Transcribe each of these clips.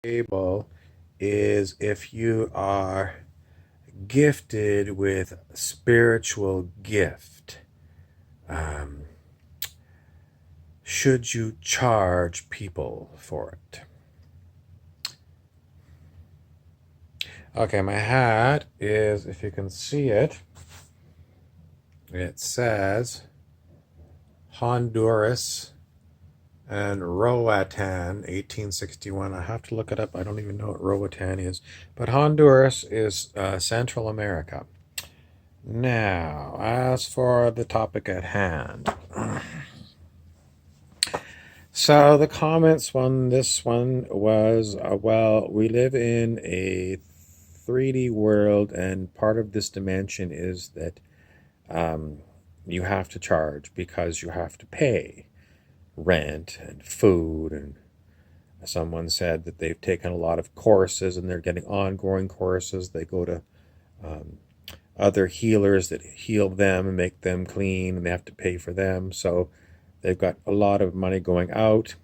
table is if you are gifted with spiritual gift. Um, should you charge people for it? Okay, my hat is, if you can see it, it says Honduras and Roatan, 1861. I have to look it up. I don't even know what Roatan is. But Honduras is Central America. Now, as for the topic at hand. So the comments on this one was, well, we live in a 3D world, and part of this dimension is that you have to charge because you have to pay rent and food. And someone said that they've taken a lot of courses and they're getting ongoing courses. They go to other healers that heal them and make them clean, and they have to pay for them. So they've got a lot of money going out,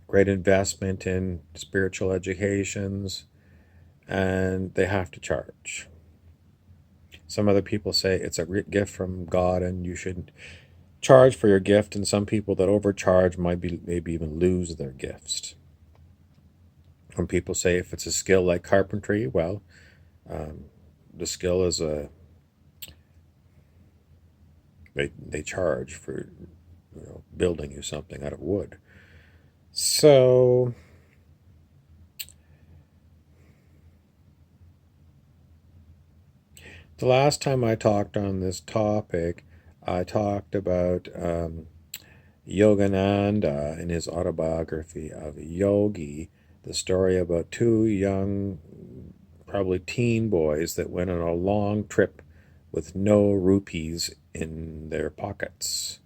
great investment in spiritual educations, and they have to charge. Some other people say it's a gift from God and you shouldn't charge for your gift, and some people that overcharge might maybe even lose their gifts. When people say if it's a skill like carpentry, well, the skill is they charge for building you something out of wood. So the last time I talked on this topic, I talked about Yogananda in his autobiography of Yogi, the story about two young, probably teen boys that went on a long trip with no rupees in their pockets.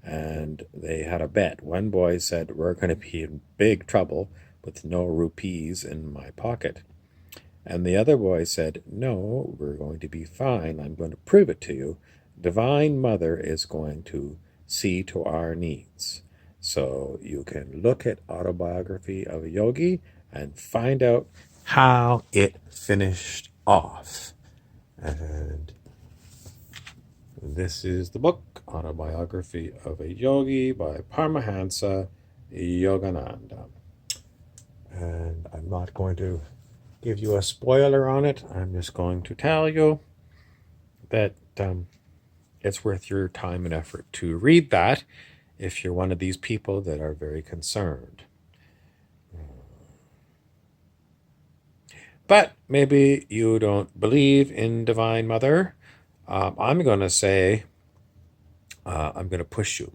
And they had a bet. One boy said, we're going to be in big trouble with no rupees in my pocket. And the other boy said, no, we're going to be fine. I'm going to prove it to you. Divine Mother is going to see to our needs. So you can look at Autobiography of a Yogi and find out how it finished off. And this is the book, Autobiography of a Yogi by Paramahansa Yogananda. And I'm not going to give you a spoiler on it. I'm just going to tell you that it's worth your time and effort to read that if you're one of these people that are very concerned. But maybe you don't believe in Divine Mother. I'm going to say, I'm going to push you.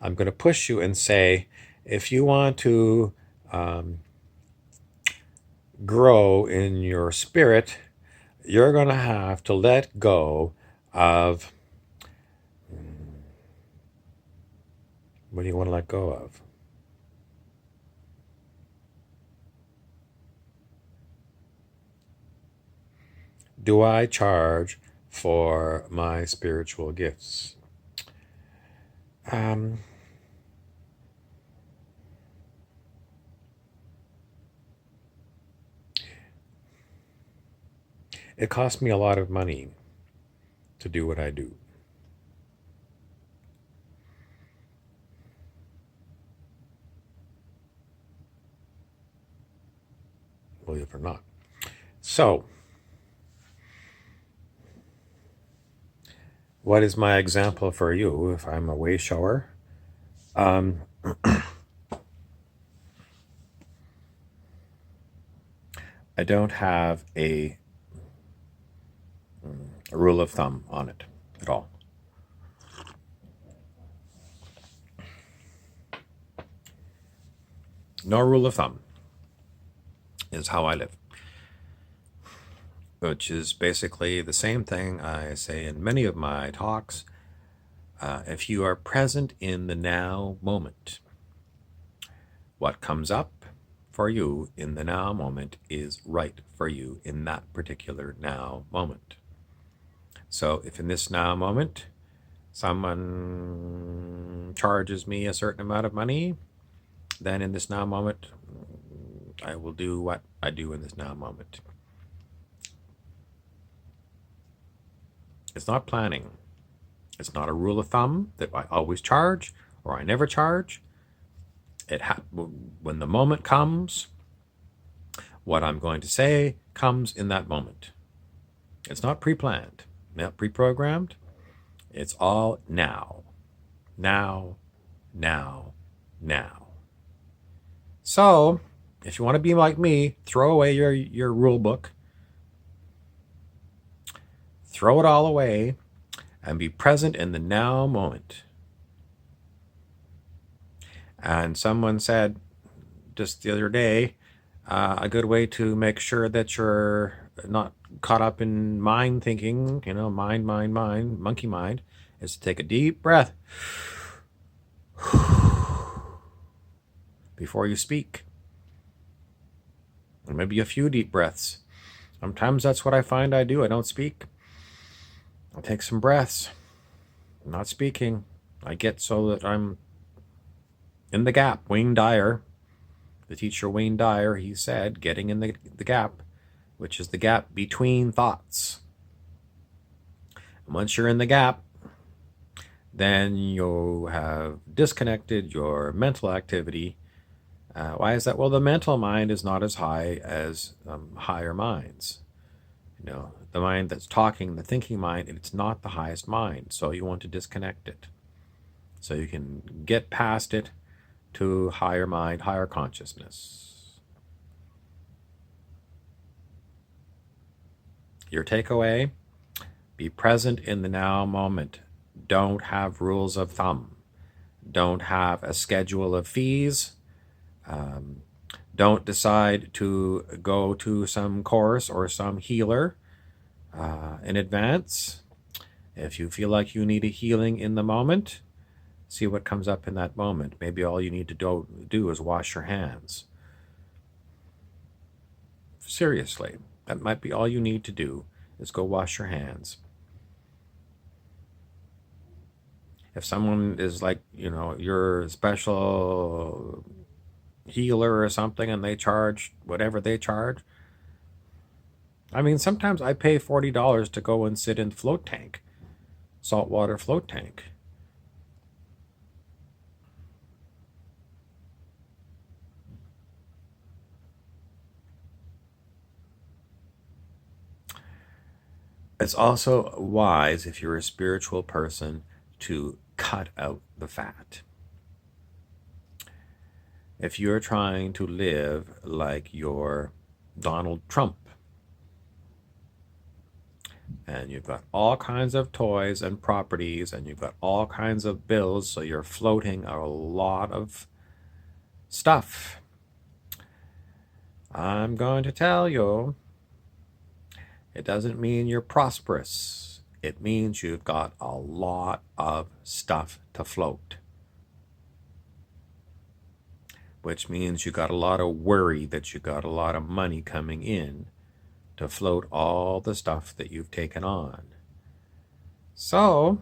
I'm going to push you and say, if you want to grow in your spirit, you're going to have to let go of, what do you want to let go of? Do I charge for my spiritual gifts? It costs me a lot of money to do what I do. Believe it or not. So, what is my example for you if I'm a way shower? I don't have a rule of thumb on it at all. No rule of thumb is how I live, which is basically the same thing I say in many of my talks. If you are present in the now moment, what comes up for you in the now moment is right for you in that particular now moment. So if in this now moment someone charges me a certain amount of money, then in this now moment I will do what I do in this now moment. It's not planning. It's not a rule of thumb that I always charge or I never charge. When the moment comes, what I'm going to say comes in that moment. It's not pre-planned, not pre-programmed. It's all now. Now, now, now. So, if you want to be like me, throw away your rule book. Throw it all away and be present in the now moment. And someone said just the other day, a good way to make sure that you're not caught up in mind thinking, mind, monkey mind, is to take a deep breath before you speak. Or maybe a few deep breaths. Sometimes that's what I find I do. I don't speak. I take some breaths. I'm not speaking. I get so that I'm in the gap. Wayne Dyer, the teacher Wayne Dyer, he said, getting in the gap, which is the gap between thoughts. And once you're in the gap, then you have disconnected your mental activity. Why is that? Well, the mental mind is not as high as higher minds. The mind that's talking, the thinking mind, it's not the highest mind. So you want to disconnect it. So you can get past it to higher mind, higher consciousness. Your takeaway: be present in the now moment. Don't have rules of thumb. Don't have a schedule of fees. Don't decide to go to some course or some healer in advance. If you feel like you need a healing in the moment, see what comes up in that moment. Maybe all you need to do is wash your hands. Seriously, that might be all you need to do, is go wash your hands. If someone is like, your special healer or something, and they charge whatever they charge, I mean, sometimes I pay $40 to go and sit in float tank, saltwater float tank. It's also wise, if you're a spiritual person, to cut out the fat. If you're trying to live like you're Donald Trump, and you've got all kinds of toys and properties, and you've got all kinds of bills, so you're floating a lot of stuff, I'm going to tell you, it doesn't mean you're prosperous. It means you've got a lot of stuff to float. Which means you got a lot of worry that you got a lot of money coming in to float all the stuff that you've taken on. So,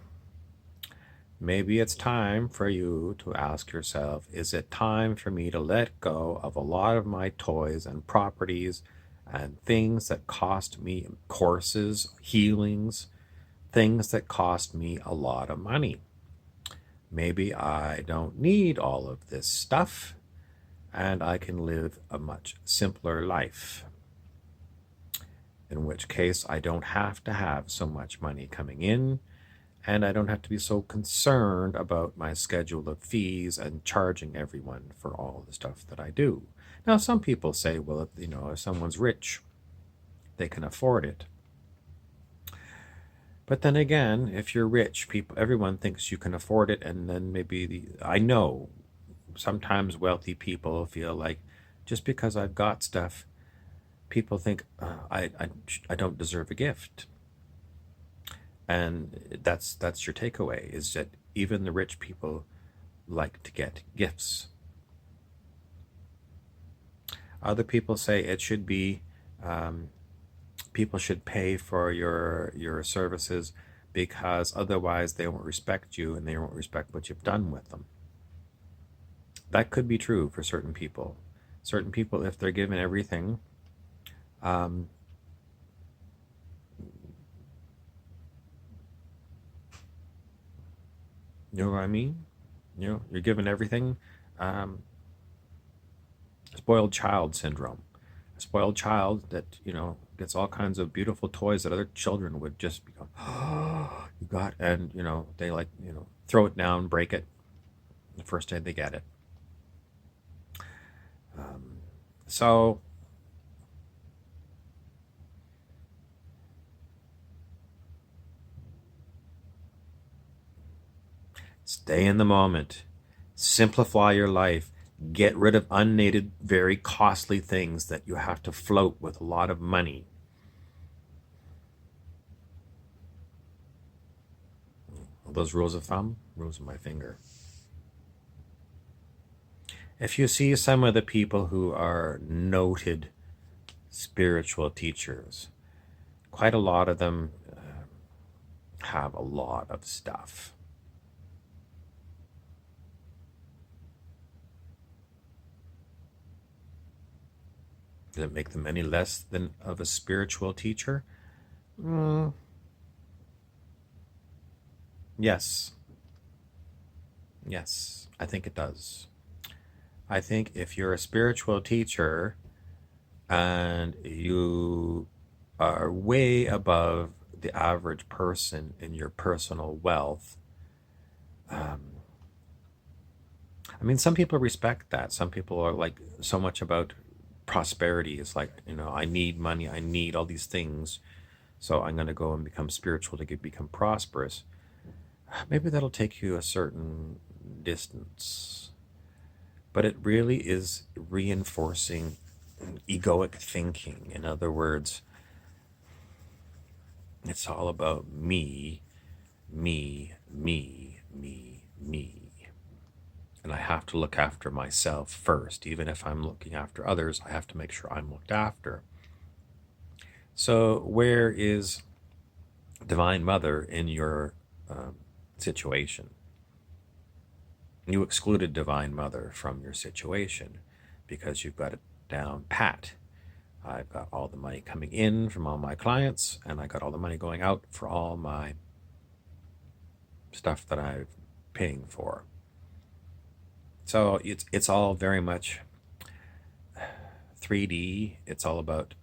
maybe it's time for you to ask yourself, is it time for me to let go of a lot of my toys and properties and things that cost me, courses, healings, things that cost me a lot of money? Maybe I don't need all of this stuff, and I can live a much simpler life. In which case, I don't have to have so much money coming in, and I don't have to be so concerned about my schedule of fees and charging everyone for all the stuff that I do. Now, some people say, well, if someone's rich, they can afford it. But then again, if you're rich, everyone thinks you can afford it, and then maybe I know sometimes wealthy people feel like, just because I've got stuff, people think I don't deserve a gift. And that's your takeaway, is that even the rich people like to get gifts. Other people say it should be, people should pay for your services, because otherwise they won't respect you and they won't respect what you've done with them. That could be true for certain people. Certain people, if they're given everything, um, you know what I mean? You're given everything. Um, Spoiled child syndrome. A spoiled child that, gets all kinds of beautiful toys that other children would just become, oh, you got, and, they like, throw it down, break it the first day they get it. Um, so stay in the moment, simplify your life, get rid of unneeded, very costly things that you have to float with a lot of money. Those rules of thumb, rules of my finger. If you see some of the people who are noted spiritual teachers, quite a lot of them have a lot of stuff. Does it make them any less than of a spiritual teacher? Mm, yes. Yes, I think it does. I think if you're a spiritual teacher and you are way above the average person in your personal wealth, um, I mean, some people respect that. Some people are like so much about prosperity. It's like, I need money, I need all these things. So I'm going to go and become spiritual to become prosperous. Maybe that'll take you a certain distance. But it really is reinforcing egoic thinking. In other words, it's all about me, me, me, me, me. And I have to look after myself first. Even if I'm looking after others, I have to make sure I'm looked after. So, where is Divine Mother in your situation? You excluded Divine Mother from your situation because you've got it down pat. I've got all the money coming in from all my clients, and I got all the money going out for all my stuff that I'm paying for. So it's all very much 3D. It's all about,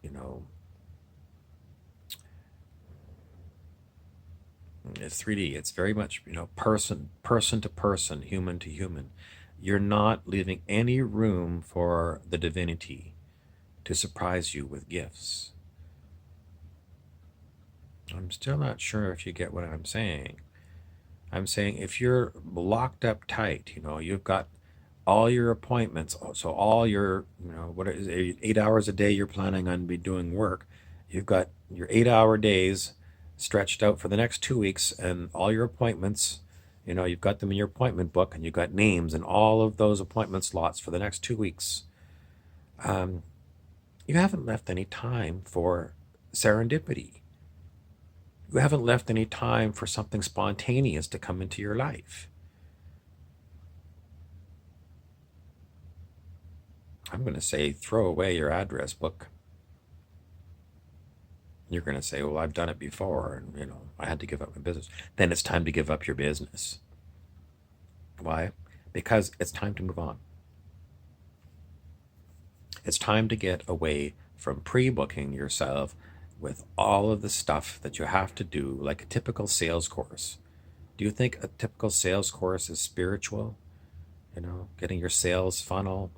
it's 3D. It's very much, person to person, human to human. You're not leaving any room for the divinity to surprise you with gifts. I'm still not sure if you get what I'm saying. I'm saying if you're locked up tight, you've got all your appointments, so all your, what is it, 8 hours a day you're planning on be doing work, you've got your 8 hour days stretched out for the next 2 weeks, and all your appointments, you've got them in your appointment book, and you've got names and all of those appointment slots for the next 2 weeks. Um, you haven't left any time for serendipity. You haven't left any time for something spontaneous to come into your life. I'm going to say throw away your address book. You're going to say, well, I've done it before, and I had to give up my business. Then it's time to give up your business. Why? Because it's time to move on. It's time to get away from pre-booking yourself with all of the stuff that you have to do, like a typical sales course. Do you think a typical sales course is spiritual? Getting your sales funnel,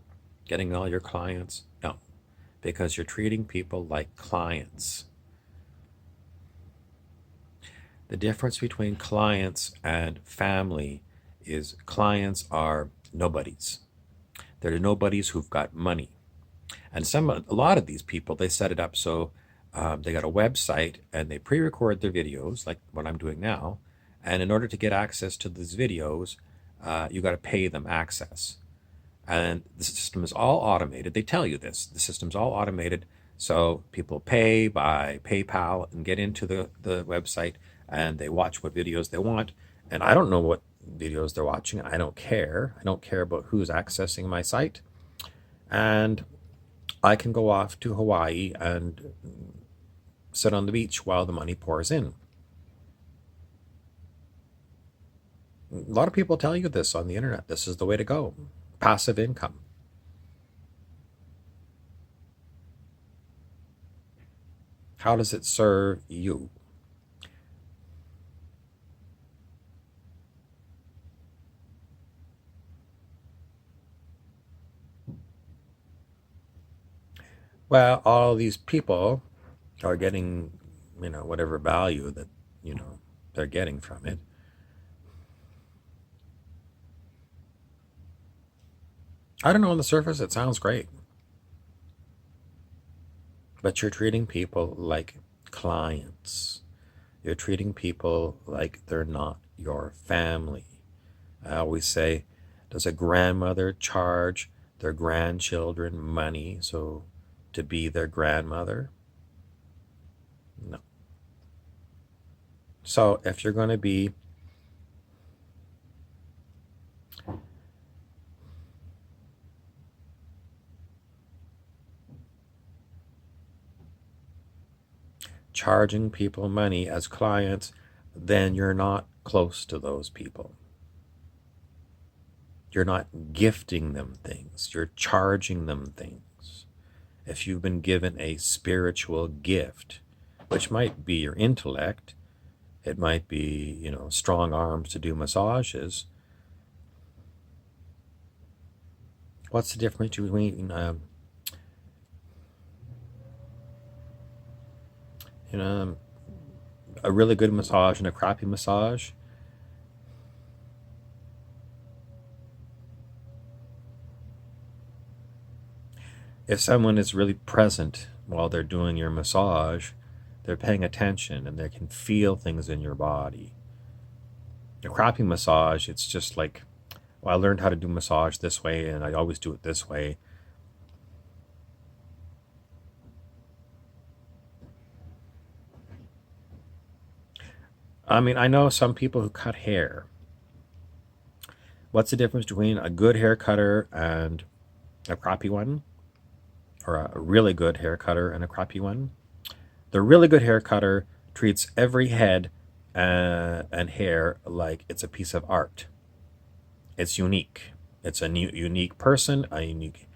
getting all your clients? No, because you're treating people like clients. The difference between clients and family is clients are nobodies. They're nobodies who've got money. And a lot of these people, they set it up so they got a website and they pre-record their videos, like what I'm doing now. And in order to get access to these videos, you got to pay them access. And the system is all automated. They tell you this. The system's all automated. So people pay by PayPal and get into the website, and they watch what videos they want. And I don't know what videos they're watching. I don't care. I don't care about who's accessing my site. And I can go off to Hawaii and sit on the beach while the money pours in. A lot of people tell you this on the internet. This is the way to go. Passive income. How does it serve you? Well, all these people are getting, whatever value that, you know, they're getting from it. I don't know, on the surface, it sounds great, but you're treating people like clients. You're treating people like they're not your family. I always say, does a grandmother charge their grandchildren money so to be their grandmother? No. So if you're going to be charging people money as clients, then you're not close to those people. You're not gifting them things, you're charging them things. If you've been given a spiritual gift, which might be your intellect, it might be, strong arms to do massages. What's the difference between, you know, a really good massage and a crappy massage? If someone is really present while they're doing your massage, they're paying attention and they can feel things in your body. A crappy massage, it's just like, well, I learned how to do massage this way and I always do it this way. I mean, I know some people who cut hair. What's the difference between a good hair cutter and a crappy one? Or a really good hair cutter and a crappy one? The really good hair cutter treats every head and hair like it's a piece of art. It's unique. It's a unique person, a unique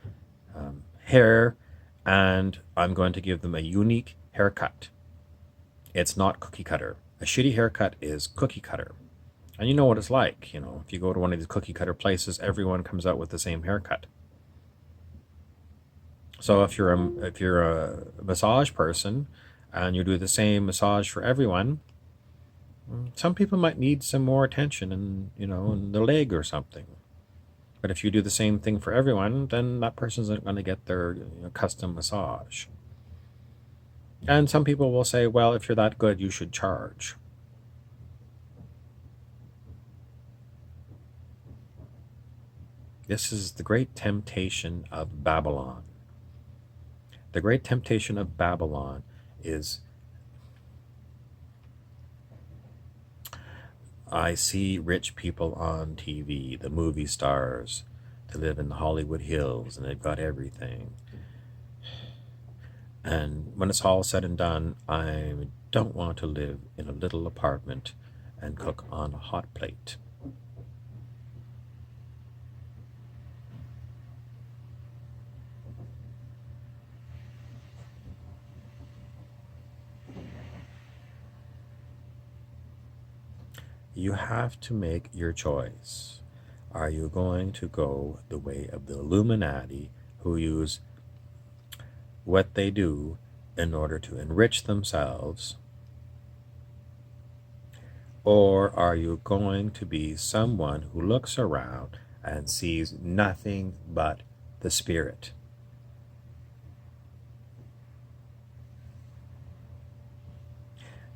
hair, and I'm going to give them a unique haircut. It's not cookie cutter. A shitty haircut is cookie cutter. And you know what it's like, if you go to one of these cookie cutter places, everyone comes out with the same haircut. So if you're a massage person and you do the same massage for everyone, some people might need some more attention in the leg or something. But if you do the same thing for everyone, then that person's not going to get their custom massage. And some people will say, well, if you're that good, you should charge. This is the great temptation of Babylon. The great temptation of Babylon is, I see rich people on TV, the movie stars. They live in the Hollywood Hills and they've got everything. And when it's all said and done, I don't want to live in a little apartment and cook on a hot plate. You have to make your choice. Are you going to go the way of the Illuminati, who use what they do in order to enrich themselves? Or are you going to be someone who looks around and sees nothing but the Spirit?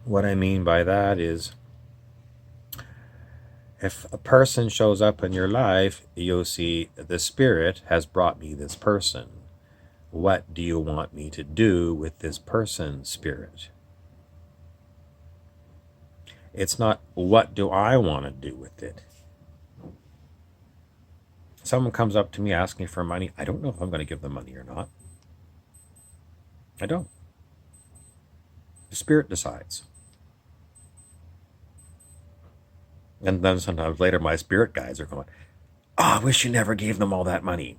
What I mean by that is, if a person shows up in your life, you'll see the Spirit has brought me this person. What do you want me to do with this person, Spirit? It's not, what do I want to do with it? Someone comes up to me asking for money. I don't know if I'm going to give them money or not. I don't. The spirit decides. And then sometimes later, my spirit guides are going, oh, I wish you never gave them all that money.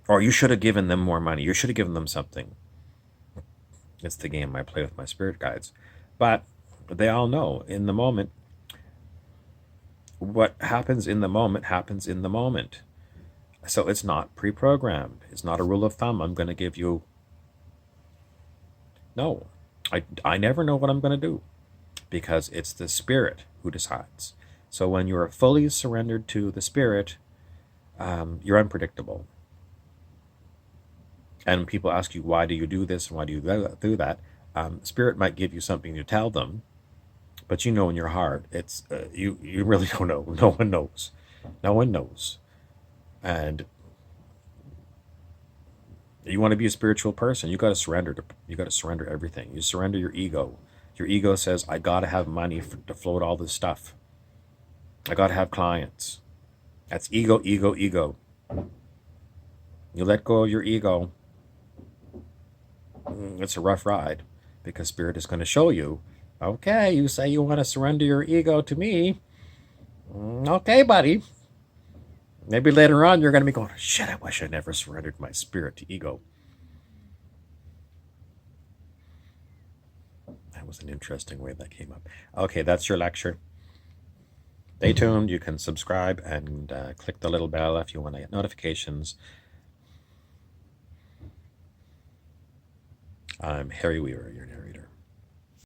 Or you should have given them more money. You should have given them something. It's the game I play with my spirit guides. But they all know in the moment, what happens in the moment happens in the moment. So it's not pre-programmed. It's not a rule of thumb. I'm going to give you. No, I never know what I'm going to do because it's the spirit who decides. So when you're fully surrendered to the spirit, you're unpredictable. And people ask you, why do you do this and why do you do that? Spirit might give you something to tell them, but you know in your heart, it's you really don't know. No one knows. No one knows. And you want to be a spiritual person, you got to surrender. You got to surrender everything. You surrender your ego. Your ego says, I got to have money to float all this stuff. I got to have clients. That's ego, ego, ego. You let go of your ego. It's a rough ride because spirit is going to show you, okay, you say you want to surrender your ego to me. Okay, buddy. Maybe later on you're going to be going, shit, I wish I never surrendered my spirit to ego. That was an interesting way that came up. Okay, that's your lecture. Stay tuned. You can subscribe and click the little bell if you want to get notifications. I'm Harry Weaver, your